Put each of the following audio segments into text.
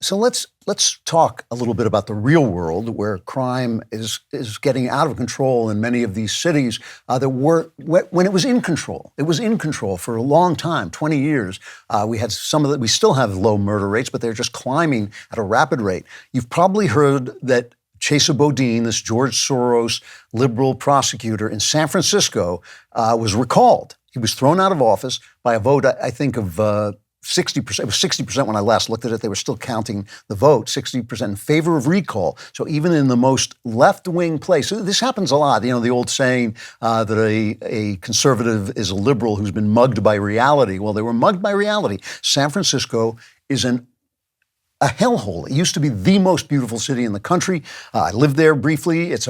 So let's talk a little bit about the real world where crime is getting out of control in many of these cities that were when it was in control. It was in control for a long time, 20 years. We had we still have low murder rates, but they're just climbing at a rapid rate. You've probably heard that Chesa Boudin, this George Soros liberal prosecutor in San Francisco, was recalled. He was thrown out of office by a vote, I think, of 60%. It was 60% when I last looked at it. They were still counting the vote, 60% in favor of recall. So even in the most left-wing place, this happens a lot. You know, the old saying that a conservative is a liberal who's been mugged by reality. Well, they were mugged by reality. San Francisco is a hellhole. It used to be the most beautiful city in the country. I lived there briefly. It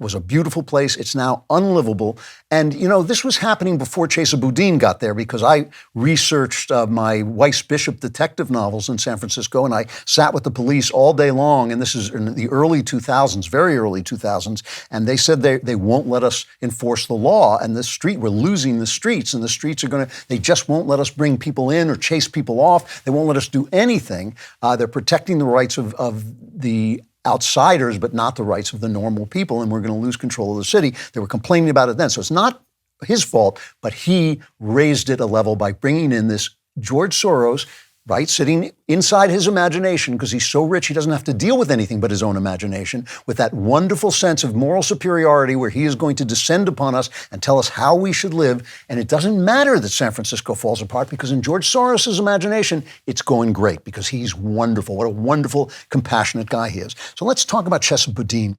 was a beautiful place. It's now unlivable. And, you know, this was happening before Chesa Boudin got there because I researched my Weiss Bishop detective novels in San Francisco, and I sat with the police all day long, and this is in the early 2000s, very early 2000s, and they said they won't let us enforce the law, and we're losing the streets, and the streets they just won't let us bring people in or chase people off. They won't let us do anything. They're protecting the rights of the outsiders, but not the rights of the normal people, and we're going to lose control of the city. They were complaining about it then. So it's not his fault, but he raised it a level by bringing in this George Soros, right, sitting inside his imagination, because he's so rich he doesn't have to deal with anything but his own imagination, with that wonderful sense of moral superiority where he is going to descend upon us and tell us how we should live. And it doesn't matter that San Francisco falls apart, because in George Soros's imagination, it's going great because he's wonderful. What a wonderful, compassionate guy he is. So let's talk about Chesa Boudin.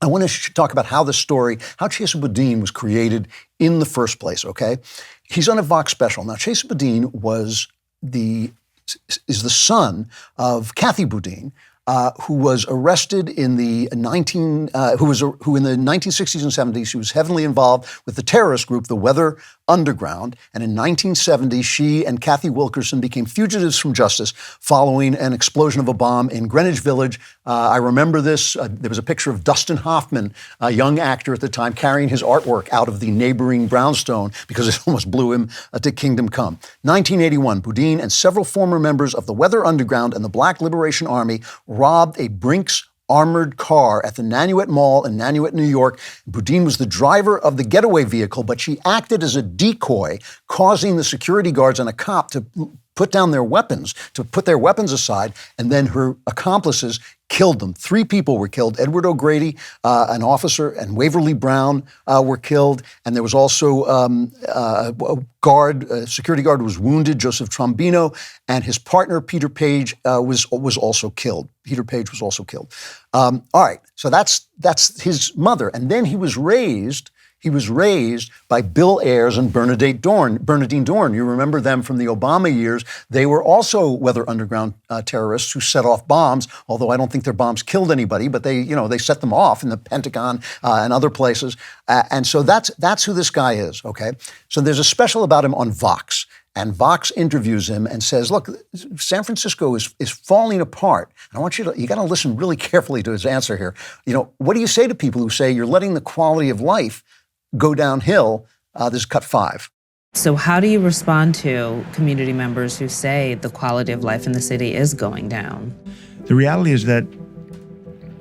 I want to talk about how Chesa Boudin was created in the first place, okay? He's on a Vox special. Now, Chesa Boudin is the son of Kathy Boudin, who was arrested in the 1960s and 70s. She was heavily involved with the terrorist group, the Weather Underground. And in 1970, she and Kathy Wilkerson became fugitives from justice following an explosion of a bomb in Greenwich Village. I remember this. There was a picture of Dustin Hoffman, a young actor at the time, carrying his artwork out of the neighboring brownstone because it almost blew him to kingdom come. 1981, Boudin and several former members of the Weather Underground and the Black Liberation Army robbed a Brinks armored car at the Nanuet Mall in Nanuet, New York. Boudin was the driver of the getaway vehicle, but she acted as a decoy, causing the security guards and a cop to put their weapons aside, and then her accomplices killed them. 3 people were killed. Edward O'Grady, an officer, and Waverly Brown were killed. And there was also a security guard was wounded, Joseph Trombino, and his partner, Peter Page, was also killed. Peter Page was also killed. All right, so that's his mother. And then he was raised by Bill Ayers and Bernadine Dorn. You remember them from the Obama years. They were also Weather Underground terrorists who set off bombs, although I don't think their bombs killed anybody, but they set them off in the Pentagon and other places. And so that's who this guy is, okay? So there's a special about him on Vox. And Vox interviews him and says, look, San Francisco is falling apart. And I want you got to listen really carefully to his answer here. You know, what do you say to people who say you're letting the quality of life go downhill? This is cut 5. So how do you respond to community members who say the quality of life in the city is going down? The reality is that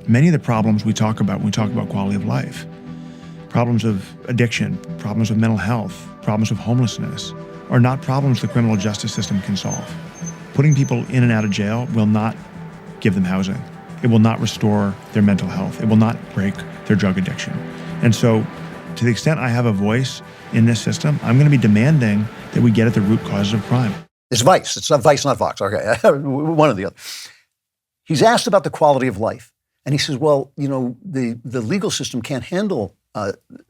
many of the problems we talk about when we talk about quality of life, problems of addiction, problems of mental health, problems of homelessness, are not problems the criminal justice system can solve. Putting people in and out of jail will not give them housing. It will not restore their mental health. It will not break their drug addiction. And so, to the extent I have a voice in this system, I'm going to be demanding that we get at the root causes of crime. It's Vice. It's not Vice, not Vox. Okay, one or the other. He's asked about the quality of life, and he says, well, you know, the legal system can't handle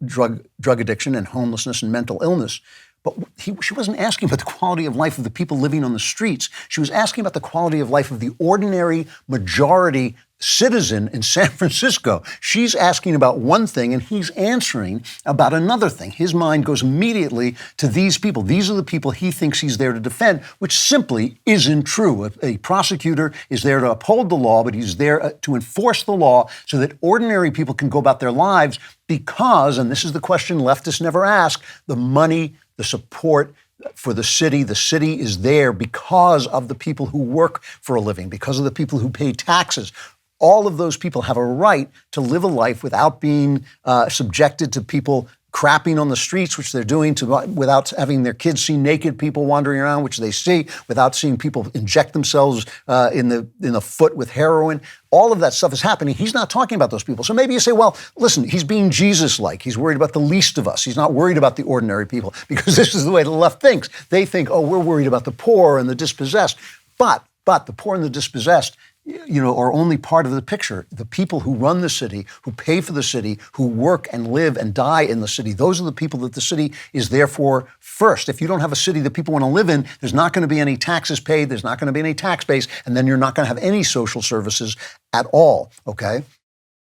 drug addiction and homelessness and mental illness. But she wasn't asking about the quality of life of the people living on the streets. She was asking about the quality of life of the ordinary majority citizen in San Francisco. She's asking about one thing, and he's answering about another thing. His mind goes immediately to these people. These are the people he thinks he's there to defend, which simply isn't true. A prosecutor is there to uphold the law, but he's there to enforce the law so that ordinary people can go about their lives because, and this is the question leftists never ask, the money, the support, for the city. The city is there because of the people who work for a living, because of the people who pay taxes. All of those people have a right to live a life without being subjected to people crapping on the streets, which they're doing, without having their kids see naked people wandering around, which they see, without seeing people inject themselves in the foot with heroin. All of that stuff is happening. He's not talking about those people. So maybe you say, well, listen, he's being Jesus-like. He's worried about the least of us. He's not worried about the ordinary people, because this is the way the left thinks. They think, oh, we're worried about the poor and the dispossessed. But the poor and the dispossessed, are only part of the picture. The people who run the city, who pay for the city, who work and live and die in the city, those are the people that the city is there for first. If you don't have a city that people want to live in, there's not going to be any taxes paid, there's not going to be any tax base, and then you're not going to have any social services at all, okay?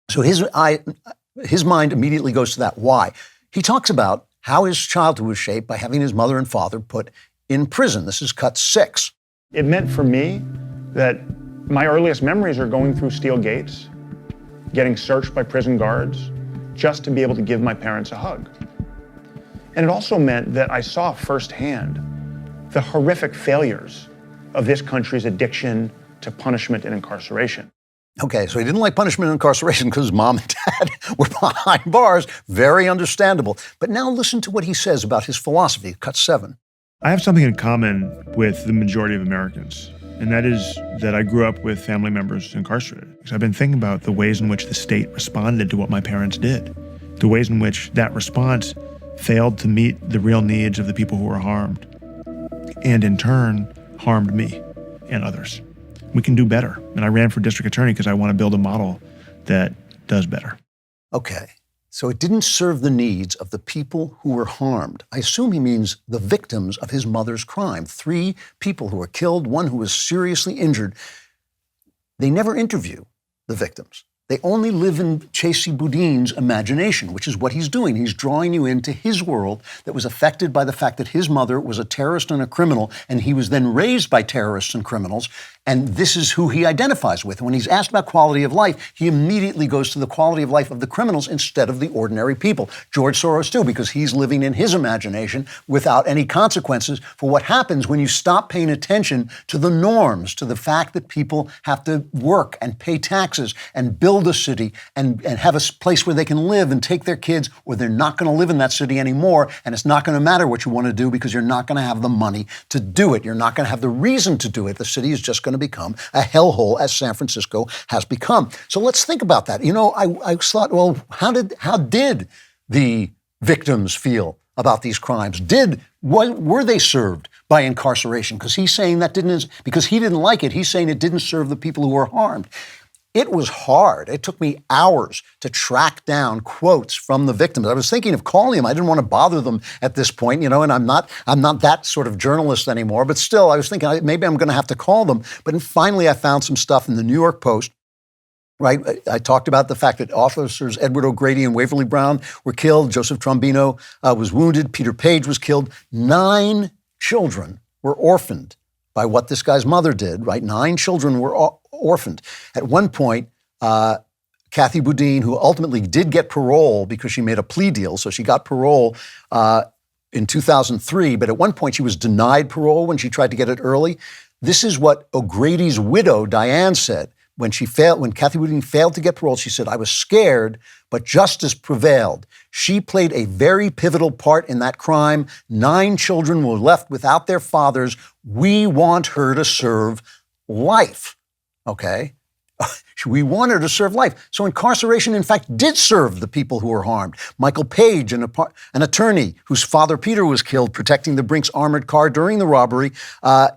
So his mind immediately goes to that. Why? He talks about how his childhood was shaped by having his mother and father put in prison. This is cut 6. It meant for me that my earliest memories are going through steel gates, getting searched by prison guards, just to be able to give my parents a hug. And it also meant that I saw firsthand the horrific failures of this country's addiction to punishment and incarceration. Okay, so he didn't like punishment and incarceration because his mom and dad were behind bars. Very understandable. But now listen to what he says about his philosophy, cut 7. I have something in common with the majority of Americans, and that is that I grew up with family members incarcerated. So I've been thinking about the ways in which the state responded to what my parents did, the ways in which that response failed to meet the real needs of the people who were harmed, and in turn harmed me and others. We can do better. And I ran for district attorney because I want to build a model that does better. Okay. So it didn't serve the needs of the people who were harmed. I assume he means the victims of his mother's crime. 3 people who were killed, 1 who was seriously injured. They never interview the victims. They only live in Chesa Boudin's imagination, which is what he's doing. He's drawing you into his world that was affected by the fact that his mother was a terrorist and a criminal, and he was then raised by terrorists and criminals, and this is who he identifies with. When he's asked about quality of life, he immediately goes to the quality of life of the criminals instead of the ordinary people. George Soros too, because he's living in his imagination without any consequences for what happens when you stop paying attention to the norms, to the fact that people have to work and pay taxes and build a city and have a place where they can live and take their kids, or they're not going to live in that city anymore, and it's not going to matter what you want to do because you're not going to have the money to do it. You're not going to have the reason to do it. The city is just going to become a hellhole, as San Francisco has become. So let's think about that. I thought, well, how did the victims feel about these crimes? Were they served by incarceration? Because he's saying because he didn't like it, he's saying it didn't serve the people who were harmed. It was hard. It took me hours to track down quotes from the victims. I was thinking of calling them. I didn't want to bother them at this point, and I'm not that sort of journalist anymore. But still, I was thinking maybe I'm going to have to call them. But finally, I found some stuff in the New York Post. Right, I talked about the fact that officers Edward O'Grady and Waverly Brown were killed. Joseph Trombino was wounded. Peter Page was killed. 9 children were orphaned by what this guy's mother did, right? 9 children were orphaned. At one point, Kathy Boudin, who ultimately did get parole because she made a plea deal, so she got parole in 2003, but at one point she was denied parole when she tried to get it early. This is what O'Grady's widow, Diane, said. When Kathy Boudin failed to get parole, she said, "I was scared, but justice prevailed. She played a very pivotal part in that crime. 9 children were left without their fathers. We want her to serve life." Okay? We want her to serve life. So incarceration, in fact, did serve the people who were harmed. Michael Page, an attorney whose father Peter was killed protecting the Brinks armored car during the robbery.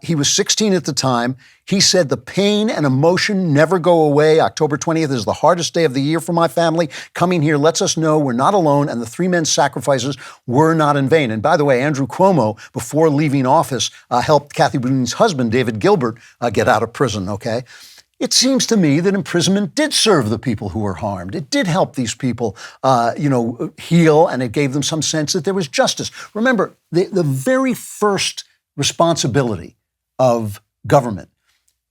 He was 16 at the time. He said, "The pain and emotion never go away. October 20th is the hardest day of the year for my family. Coming here lets us know we're not alone, and the 3 men's sacrifices were not in vain." And by the way, Andrew Cuomo, before leaving office, helped Kathy Boudin's husband, David Gilbert, get out of prison, okay? It seems to me that imprisonment did serve the people who were harmed. It did help these people, heal, and it gave them some sense that there was justice. Remember, the very first responsibility of government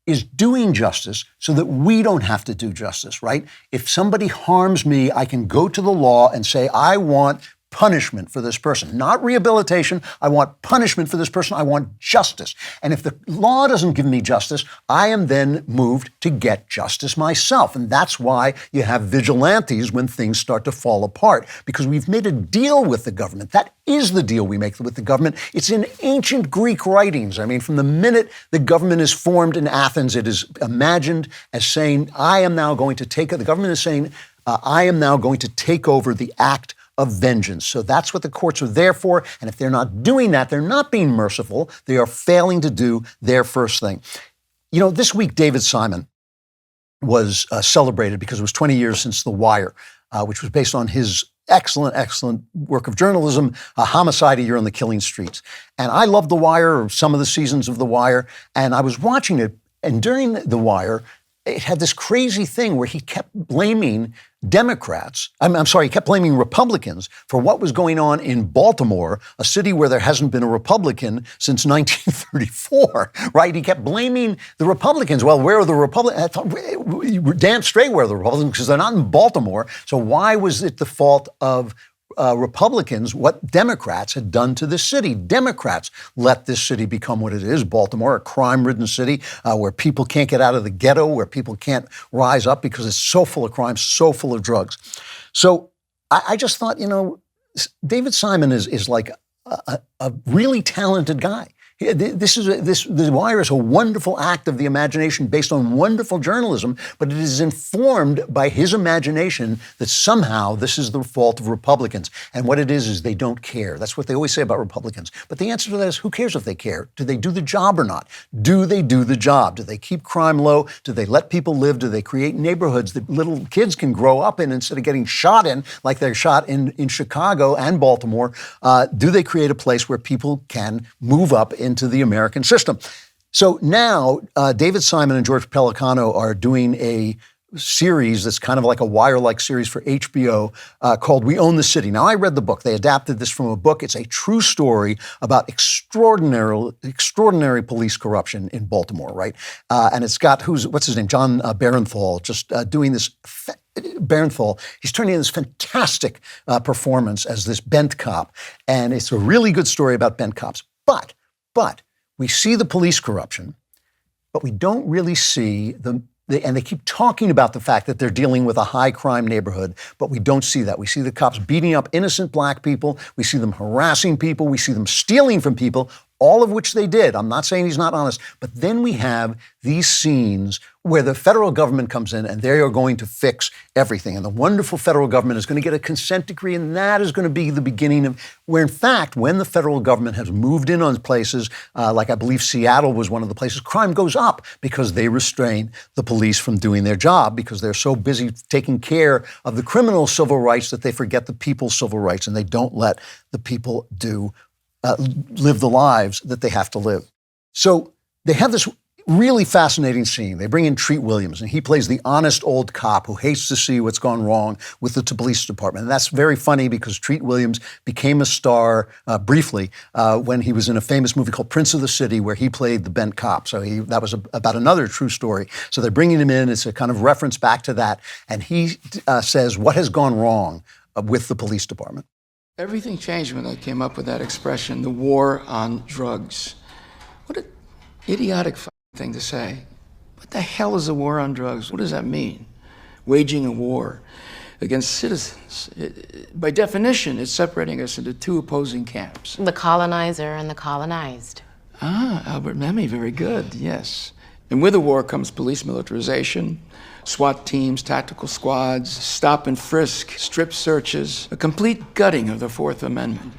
is doing justice so that we don't have to do justice, right? If somebody harms me, I can go to the law and say, I want punishment for this person, not rehabilitation. I want punishment for this person. I want justice. And if the law doesn't give me justice, I am then moved to get justice myself. And that's why you have vigilantes when things start to fall apart, because we've made a deal with the government. That is the deal we make with the government. It's in ancient Greek writings. I mean, from the minute the government is formed in Athens, it is imagined as saying, I am now going to take, the government is saying, I am now going to take over the act of vengeance. So that's what the courts are there for. And if they're not doing that, they're not being merciful. They are failing to do their first thing. You know, this week, David Simon was celebrated because it was 20 years since The Wire, which was based on his excellent work of journalism, Homicide: A Year on the Killing Streets. And I loved The Wire, or some of the seasons of The Wire, and I was watching it. And during The Wire, it had this crazy thing where he kept blaming Democrats, he kept blaming Republicans for what was going on in Baltimore, a city where there hasn't been a Republican since 1934, right? He kept blaming the Republicans. Well, where are the Republicans? Damn straight where are the Republicans, because they're not in Baltimore. So why was it the fault of Republicans what Democrats had done to this city? Democrats let this city become what it is, Baltimore, a crime-ridden city where people can't get out of the ghetto, where people can't rise up because it's so full of crime, so full of drugs. So I just thought, you know, David Simon is like a really talented guy. The Wire is a wonderful act of the imagination based on wonderful journalism, but it is informed by his imagination that somehow this is the fault of Republicans. And what it is they don't care. That's what they always say about Republicans. But the answer to that is, who cares if they care? Do they do the job or not? Do they do the job? Do they keep crime low? Do they let people live? Do they create neighborhoods that little kids can grow up in instead of getting shot in like they're shot in Chicago and Baltimore? Do they create a place where people can move up into the American system? So now David Simon and George Pelicano are doing a series that's kind of like a Wire-like series for HBO called We Own the City. Now, I read the book. They adapted this from a book. It's a true story about extraordinary police corruption in Baltimore, right? And it's got, what's his name? John Barenthal, just doing this. Barenthal, he's turning in this fantastic performance as this bent cop. And it's a really good story about bent cops. But we see the police corruption, but we don't really see and they keep talking about the fact that they're dealing with a high crime neighborhood, but we don't see that. We see the cops beating up innocent black people. We see them harassing people. We see them stealing from people, all of which they did. I'm not saying he's not honest, but then we have these scenes where the federal government comes in and they are going to fix everything. And the wonderful federal government is going to get a consent decree, and that is going to be the beginning of where, in fact, when the federal government has moved in on places, like I believe Seattle was one of the places, crime goes up because they restrain the police from doing their job because they're so busy taking care of the criminal civil rights that they forget the people's civil rights, and they don't let the people live the lives that they have to live. So they have this really fascinating scene. They bring in Treat Williams, and he plays the honest old cop who hates to see what's gone wrong with the police department. And that's very funny because Treat Williams became a star briefly when he was in a famous movie called Prince of the City, where he played the bent cop. So that was about another true story. So they're bringing him in. It's a kind of reference back to that. And he says, what has gone wrong with the police department? Everything changed when I came up with that expression, the war on drugs. What an idiotic thing to say. What the hell is a war on drugs? What does that mean? Waging a war against citizens. By definition, it's separating us into two opposing camps. The colonizer and the colonized. Albert Memmi, very good, yes. And with the war comes police militarization, SWAT teams, tactical squads, stop and frisk, strip searches, a complete gutting of the Fourth Amendment.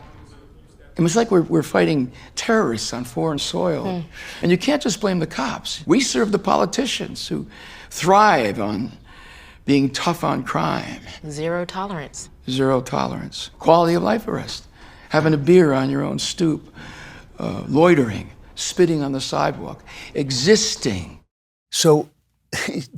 It was like we're fighting terrorists on foreign soil. And you can't just blame the cops. We serve the politicians who thrive on being tough on crime. Zero tolerance. Zero tolerance. Quality of life arrest. Having a beer on your own stoop. Loitering. Spitting on the sidewalk. Existing. So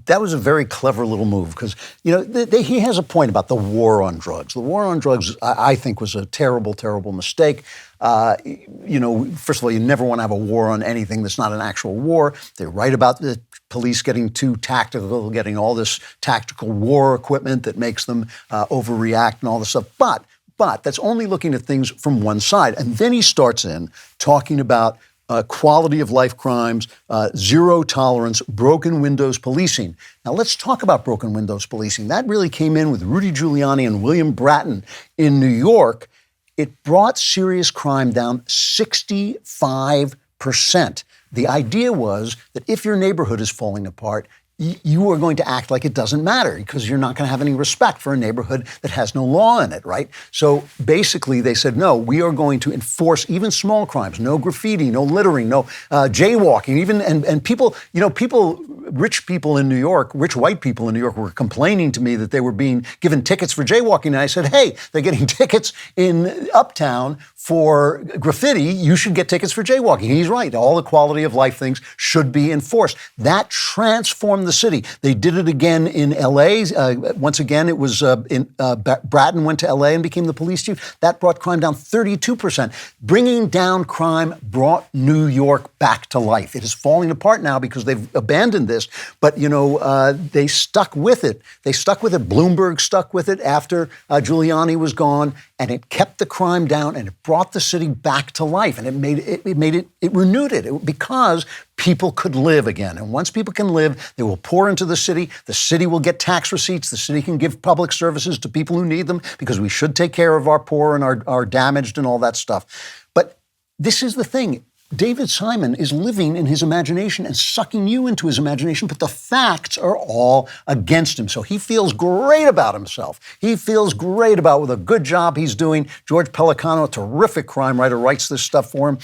that was a very clever little move because, you know, he has a point about the war on drugs. The war on drugs, I think, was a terrible, terrible mistake. You know, first of all, you never want to have a war on anything that's not an actual war. They're right about the police getting too tactical, getting all this tactical war equipment that makes them overreact and all this stuff. But But that's only looking at things from one side. And then he starts in talking about quality of life crimes, zero tolerance, broken windows policing. Now let's talk about broken windows policing. That really came in with Rudy Giuliani and William Bratton in New York. It brought serious crime down 65%. The idea was that if your neighborhood is falling apart, you are going to act like it doesn't matter because you're not going to have any respect for a neighborhood that has no law in it, right? So basically they said, no, we are going to enforce even small crimes, no graffiti, no littering, no jaywalking, even, and people, rich people in New York, rich white people in New York were complaining to me that they were being given tickets for jaywalking. And I said, hey, they're getting tickets in Uptown for graffiti. You should get tickets for jaywalking. He's right. All the quality of life things should be enforced. That transformed the city. They did it again in L.A. Once again, it was Bratton went to L.A. and became the police chief. That brought crime down 32%. Bringing down crime brought New York back to life. It is falling apart now because they've abandoned this. But, they stuck with it. They stuck with it. Bloomberg stuck with it after Giuliani was gone. And it kept the crime down and it brought the city back to life. And it renewed it because people could live again. And once people can live, they will pour into the city. The city will get tax receipts. The city can give public services to people who need them because we should take care of our poor and our damaged and all that stuff. But this is the thing. David Simon is living in his imagination and sucking you into his imagination, but the facts are all against him. So he feels great about himself. He feels great about the good job he's doing. George Pelicano, a terrific crime writer, writes this stuff for him.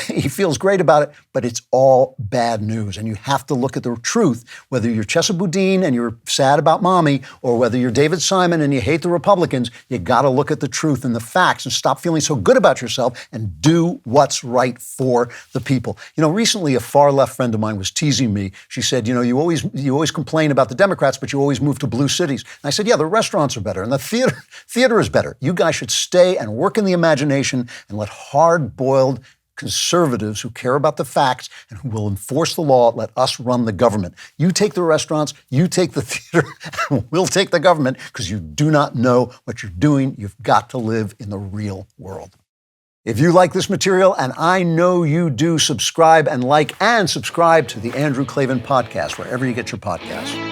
He feels great about it, but it's all bad news. And you have to look at the truth, whether you're Chesa Boudin and you're sad about mommy, or whether you're David Simon and you hate the Republicans, you got to look at the truth and the facts and stop feeling so good about yourself and do what's right for the people. Recently a far left friend of mine was teasing me. She said, you always complain about the Democrats, but you always move to blue cities. And I said, yeah, the restaurants are better and the theater is better. You guys should stay and work in the imagination and let hard-boiled conservatives who care about the facts and who will enforce the law, let us run the government. You take the restaurants, you take the theater, and we'll take the government because you do not know what you're doing. You've got to live in the real world. If you like this material, and I know you do, subscribe and subscribe to the Andrew Klavan Podcast, wherever you get your podcasts.